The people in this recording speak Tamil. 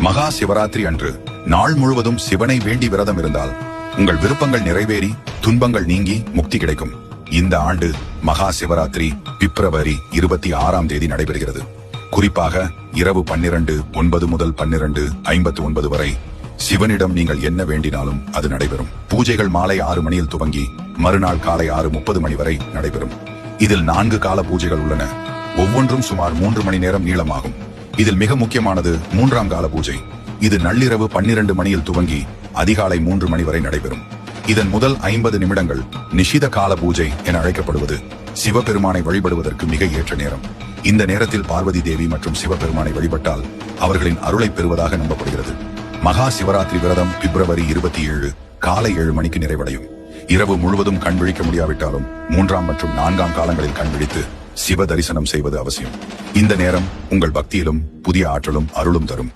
மகா சிவராத்திரி அன்று நாள் முழுவதும் சிவனை வேண்டி விரதம் இருந்தால் உங்கள் விருப்பங்கள் நிறைவேறி துன்பங்கள் நீங்கி முக்தி கிடைக்கும். இந்த ஆண்டு மகா சிவராத்திரி பிப்ரவரி 26ஆம் தேதி நடைபெறுகிறது. குறிப்பாக இரவு 12:09 முதல் 12:59 வரை சிவனிடம் நீங்கள் என்ன வேண்டினாலும் அது நடைபெறும். பூஜைகள் மாலை 6 மணியில் துவங்கி மறுநாள் காலை 6:30 மணி வரை நடைபெறும். இதில் 4 கால பூஜைகள் உள்ளன. ஒவ்வொன்றும் சுமார் 3 மணி நேரம் நீளமாகும். இதில் மிக முக்கியமானது 3ஆம் கால பூஜை. இது நள்ளிரவு 12 மணியில் துவங்கி அதிகாலை 3 மணி வரை நடைபெறும். இதன் முதல் 50 நிமிடங்கள் நிஷித கால பூஜை என அழைக்கப்படுவது சிவபெருமானை வழிபடுவதற்கு மிக ஏற்ற நேரம். இந்த நேரத்தில் பார்வதி தேவி மற்றும் சிவபெருமானை வழிபட்டால் அவர்களின் அருளை பெறுவதாக நம்பப்படுகிறது. மகா சிவராத்திரி விரதம் பிப்ரவரி 27 காலை 7 மணிக்கு நிறைவடையும். இரவு முழுவதும் கண் விழிக்க முடியாவிட்டாலும் 3ஆம் மற்றும் 4ஆம் காலங்களில் கண் விழித்து சிவ தரிசனம் செய்வது அவசியம். இந்த நேரம் உங்கள் பக்தியிலும் புதிய ஆற்றலும் அருளும் தரும்.